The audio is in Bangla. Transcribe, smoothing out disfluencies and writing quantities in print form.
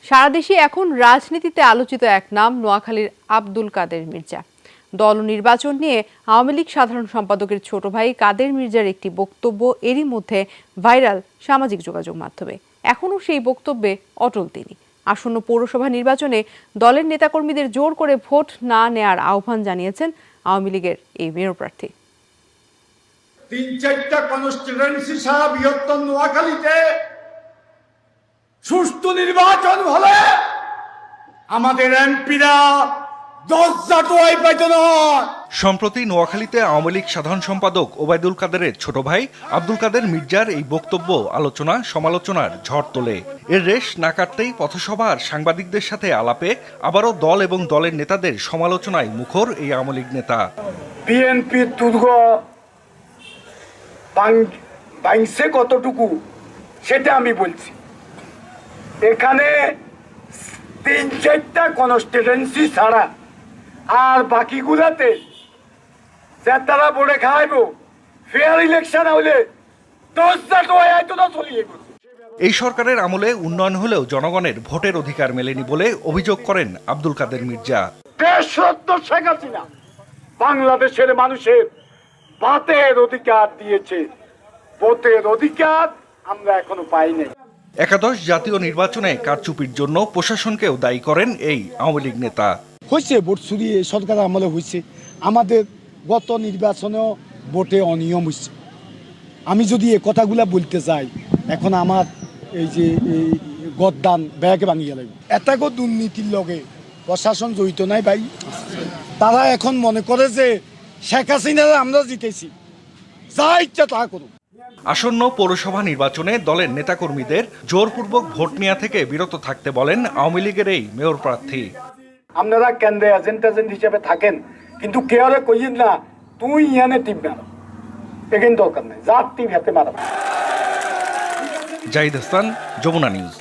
সারা দেশে এখন রাজনীতিতে আলোচিত এক নাম নোয়াখালীর আব্দুল কাদের মির্জা। দল ও নির্বাচন নিয়ে আওয়ামী লীগ সাধারণ সম্পাদকের ছোট ভাই কাদের মির্জার একটি বক্তব্য এরই মধ্যে ভাইরাল সামাজিক যোগাযোগ মাধ্যমে। এখনও সেই বক্তব্যে অটল তিনি। আসন্ন পৌরসভা নির্বাচনে দলের নেতাকর্মীদের জোর করে ভোট না নেয়ার আহ্বান জানিয়েছেন আওয়ামী লীগের এই মেয়র প্রার্থী। ৩-৪টা কনস্টিটুয়েন্সি সারা বৃহত্তর নোয়াখালীতে সুষ্ঠু নির্বাচন হলে আমাদের এমপিরা 10 টোয়াই পাইত না। সম্প্রতি নোয়াখালীতে আওয়ামী লীগ সাধারণ সম্পাদক ওবায়দুল কাদেরের ছোট ভাই আব্দুল কাদের মির্জার এই বক্তব্য আলোচনা সমালোচনার ঝড় তোলে। এর রেশ না কাটতেই পথসভা আর সাংবাদিকদের সাথে আলাপে আবারও দল এবং দলের নেতাদের সমালোচনায় মুখর এই আওয়ামী লীগ নেতা। বিএনপির দুর্গ ভাঙছে কতটুকু সেটা আমি বলছি। এখানে ৩-৪টা কনস্টিটুয়েন্সি ছাড়া আর বাকিগুলাতে তারা বলে খাইব ফেয়ার ইলেকশন হলে 10টা টোয়াই আইতো না চলিয়ে গেছে। এই সরকারের আমলে উন্নয়ন হলেও জনগণের ভোটের অধিকার মেলেনি বলে অভিযোগ করেন আব্দুল কাদের মির্জা। দেশরত্ন শেখ হাসিনা বাংলাদেশের মানুষের ভাতের অধিকার দিয়েছে, ভোটের অধিকার আমরা এখনো পাই নাই। একাদশ জাতীয় নির্বাচনে কারচুপির জন্য প্রশাসনকেও দায়ী করেন এই আওয়ামী লীগ নেতা। হয়েছে ভোট চুরি সরকার আমলে হয়েছে, আমাদের গত নির্বাচনেও ভোটে অনিয়ম হয়েছে। আমি যদি এ কথাগুলা বলতে চাই এখন আমার এই যে এই গদ্দান ব্যাগে ভাঙিয়ে লাগবে। এটাকে দুর্নীতির লগে প্রশাসন জড়িত নাই ভাই। তারা এখন মনে করে যে শেখ হাসিনারা আমরা জিতেছি, যা ইচ্ছা তা করুক। আসন্ন পৌরসভা নির্বাচনে দলের নেতাকর্মীদের জোরপূর্বক ভোট নেওয়া থেকে বিরত থাকতে বলেন আওয়ামী লীগের এই মেয়র প্রার্থী। আপনারা কেন্দ্রে এজেন্ট হিসেবে থাকেন, কিন্তু কে আরে কইয়েন না তুই ইয়ানে টিপ মারো, এখানে দরকার নেই, যার টিপ হাতে মারো। জাহিদ হাসান, যমুনা নিউজ।